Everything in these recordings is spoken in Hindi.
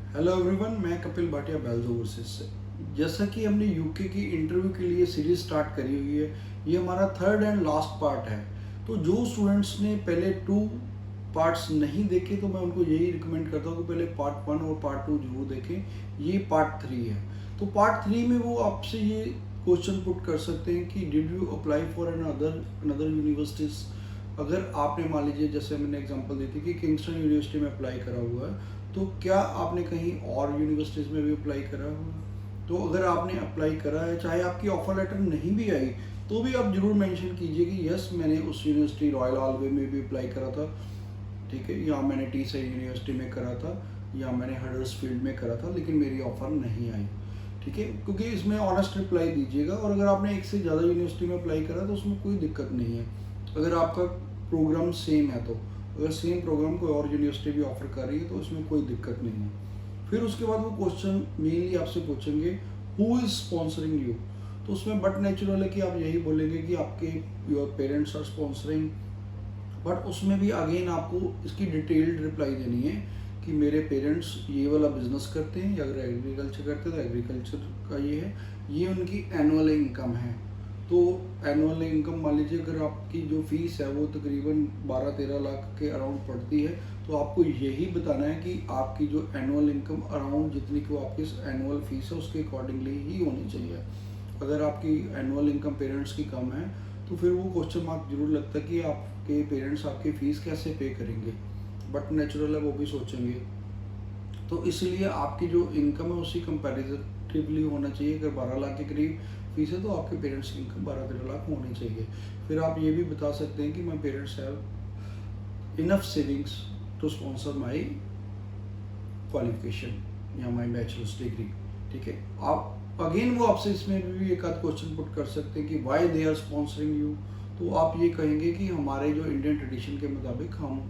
हेलो एवरीवन, मैं कपिल भाटिया बेल्स ओवरसीज से। जैसा कि हमने यूके की इंटरव्यू के लिए सीरीज स्टार्ट करी हुई है, ये हमारा थर्ड एंड लास्ट पार्ट है। तो जो स्टूडेंट्स ने पहले 2 पार्ट्स नहीं देखे तो मैं उनको यही रिकमेंड करता हूँ कि पहले पार्ट 1 और पार्ट 2 जरूर देखें। ये पार्ट 3 है। तो पार्ट 3 में वो आपसे ये क्वेश्चन पुट कर सकते हैं कि did you apply for another universities. अगर आपने मान लीजिए, जैसे मैंने एग्जांपल दी थी कि किंगस्टन यूनिवर्सिटी में अप्लाई करा हुआ है, तो क्या आपने कहीं और यूनिवर्सिटीज़ में भी अप्लाई करा हुआ है? तो अगर आपने अप्लाई करा है, चाहे आपकी ऑफर लेटर नहीं भी आई, तो भी आप जरूर मेंशन कीजिए कि यस, मैंने उस यूनिवर्सिटी रॉयल ऑलवे में भी अप्लाई करा था, ठीक है, या मैंने टी साइड यूनिवर्सिटी में करा था, या मैंने हडर्सफील्ड में करा था, लेकिन मेरी ऑफर नहीं आई। ठीक है, क्योंकि इसमें ऑनेस्ट रिप्लाई दीजिएगा। और अगर आपने एक से ज़्यादा यूनिवर्सिटी में अप्लाई करा तो उसमें कोई दिक्कत नहीं है, अगर आपका प्रोग्राम सेम है तो। अगर सेम प्रोग्राम कोई और यूनिवर्सिटी भी ऑफर कर रही है तो उसमें कोई दिक्कत नहीं है। फिर उसके बाद वो क्वेश्चन मेनली आपसे पूछेंगे हु इज़ स्पॉन्सरिंग यू। तो उसमें बट नेचुरल है कि आप यही बोलेंगे कि आपके your parents are sponsoring. But उसमें भी अगेन आपको इसकी डिटेल्ड रिप्लाई देनी है कि मेरे पेरेंट्स ये वाला बिजनेस करते हैं, या अगर एग्रीकल्चर करते हैं तो एग्रीकल्चर का ये है, ये उनकी एनुअल इनकम है। तो एनुअल इनकम मान लीजिए अगर आपकी जो फीस है वो तकरीबन 12-13 लाख के अराउंड पड़ती है, तो आपको यही बताना है कि आपकी जो एनुअल इनकम अराउंड जितनी की आपकी एनुअल फीस है उसके अकॉर्डिंगली ही होनी चाहिए। अगर आपकी एनुअल इनकम पेरेंट्स की कम है तो फिर वो क्वेश्चन मार्क जरूर लगता है कि आपके पेरेंट्स आपकी फ़ीस कैसे पे करेंगे। बट नेचुरल है, वो भी सोचेंगे। तो इसलिए आपकी जो इनकम है उसी कंपैरेटिवली होना चाहिए। अगर 12 लाख के करीब फीस है तो आपके पेरेंट्स की इनकम 12-13 लाख होनी चाहिए। फिर आप ये भी बता सकते हैं कि my parents have enough savings to sponsor my qualification या माई बैचलर्स डिग्री। ठीक है, आप अगेन वो आपसे इसमें भी एक आध क्वेश्चन पुट कर सकते हैं कि why they are sponsoring you. तो आप ये कहेंगे कि हमारे जो इंडियन ट्रेडिशन के मुताबिक हम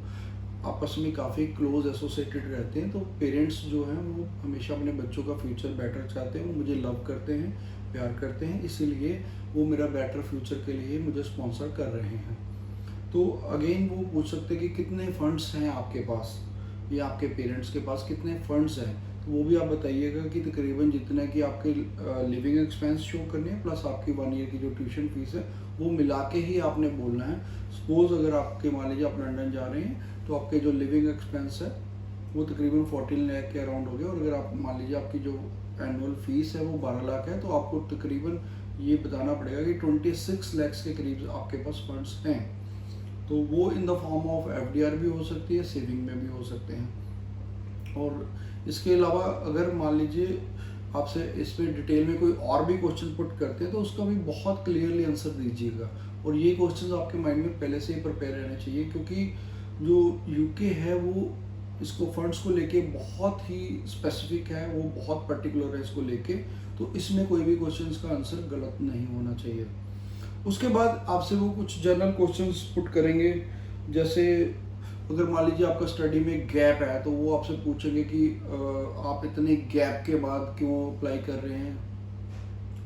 आपस में काफ़ी क्लोज एसोसिएटेड रहते हैं। तो पेरेंट्स जो हैं वो हमेशा अपने बच्चों का फ्यूचर बेटर चाहते हैं, वो मुझे लव करते हैं, प्यार करते हैं, इसीलिए वो मेरा बेटर फ्यूचर के लिए मुझे स्पॉन्सर कर रहे हैं। तो अगेन वो पूछ सकते हैं कि कितने फंड्स हैं आपके पास, या आपके पेरेंट्स के पास कितने फंड्स हैं। तो वो भी आप बताइएगा कि तकरीबन जितना कि आपके लिविंग एक्सपेंस शो करने हैं प्लस आपकी 1 ईयर की जो ट्यूशन फीस है वो मिला के ही आपने बोलना है। सपोज अगर आपके मान लीजिए आप लंदन जा रहे हैं तो आपके जो लिविंग एक्सपेंस है वो तकरीबन 14 लाख के अराउंड हो गया, और अगर आप मान लीजिए आपकी जो एनुअल फीस है वो 12 लाख है, तो आपको तकरीबन ये बताना पड़ेगा कि 26 लैक्स के करीब आपके पास फंड्स हैं। तो वो in the form of FDR भी हो सकती है, सेविंग में भी हो सकते हैं। और इसके अलावा अगर मान लीजिए आपसे इस पर डिटेल में कोई और भी क्वेश्चन पुट करते हैं तो उसका भी बहुत क्लियरली आंसर दीजिएगा। और ये क्वेश्चंस आपके माइंड में पहले से ही प्रिपेयर रहने चाहिए, क्योंकि जो यूके है वो इसको फंड्स को लेके बहुत ही स्पेसिफिक है, वो बहुत पर्टिकुलर है इसको लेके। तो इसमें कोई भी क्वेश्चंस का आंसर गलत नहीं होना चाहिए। उसके बाद आपसे वो कुछ जनरल क्वेश्चंस पुट करेंगे, जैसे अगर मान लीजिए आपका स्टडी में गैप है तो वो आपसे पूछेंगे कि आप इतने गैप के बाद क्यों अप्लाई कर रहे हैं।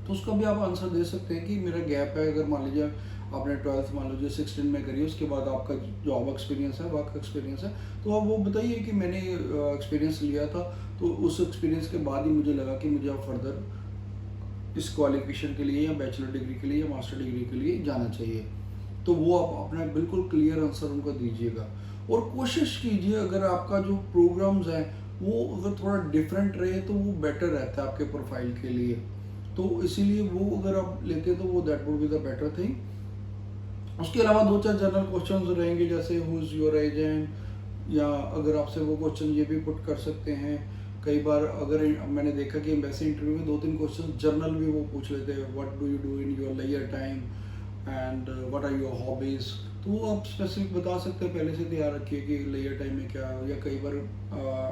तो उसका भी आप आंसर दे सकते हैं कि मेरा गैप है। अगर मान लीजिए आपने 12th मान लीजिए 16 में करी, उसके बाद आपका जॉब एक्सपीरियंस है, वर्क एक्सपीरियंस है, तो आप वो बताइए कि मैंने एक्सपीरियंस लिया था, तो उस एक्सपीरियंस के बाद ही मुझे लगा कि मुझे अब फर्दर इस क्वालिफिकेशन के लिए या बैचलर डिग्री के लिए या मास्टर डिग्री के लिए जाना चाहिए। तो वो आप अपना बिल्कुल क्लियर आंसर उनको दीजिएगा। और कोशिश कीजिए अगर आपका जो प्रोग्राम्स हैं वो अगर थोड़ा डिफरेंट रहे तो वो बेटर रहता है आपके प्रोफाइल के लिए। तो इसीलिए वो अगर आप लेते तो वो that would be the better thing. उसके अलावा 2-4 जनरल क्वेश्चंस रहेंगे, जैसे हु इज़ योर एजेंट, या अगर आपसे वो क्वेश्चन ये भी पुट कर सकते हैं। कई बार अगर मैंने देखा कि एम्बेसी इंटरव्यू में 2-3 क्वेश्चन जर्नल भी वो पूछ लेते हैं, what do you do in your leisure time and what are your hobbies. तो वो आप स्पेसिफिक बता सकते हैं, पहले से तैयार रखिए कि लेजर टाइम में क्या। या कई बार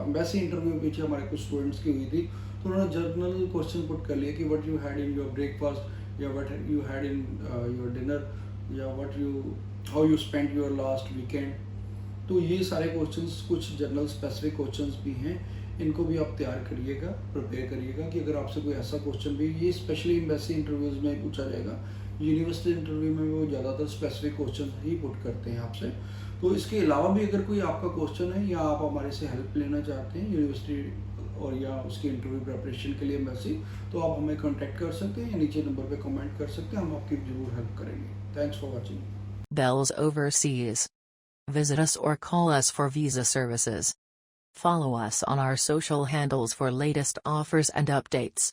एम्बेसी इंटरव्यू पीछे हमारे कुछ स्टूडेंट्स की हुई थी, तो उन्होंने जर्नल क्वेश्चन पुट कर लिया कि what you had in your breakfast, या what you had in your dinner, या what you how you spend your last weekend. तो ये सारे क्वेश्चंस कुछ जनरल स्पेसिफिक क्वेश्चंस भी हैं, इनको भी आप तैयार करिएगा, प्रिपेयर करिएगा कि अगर आपसे कोई ऐसा क्वेश्चन भी, ये स्पेशली एम्बेसी इंटरव्यूज़ में पूछा जाएगा। यूनिवर्सिटी इंटरव्यू में वो ज़्यादातर स्पेसिफिक क्वेश्चन ही पुट करते हैं आपसे। तो इसके अलावा भी अगर कोई आपका क्वेश्चन है या आप हमारे से हेल्प लेना चाहते हैं यूनिवर्सिटी और या उसके इंटरव्यू प्रिपरेशन के लिए एम्बेसी, तो आप हमें कांटेक्ट कर सकते हैं या नीचे नंबर पे कमेंट कर सकते हैं, हम आपकी ज़रूर हेल्प करेंगे। Thanks for watching. Bells Overseas. Visit us or call us for visa services. Follow us on our social handles for latest offers and updates.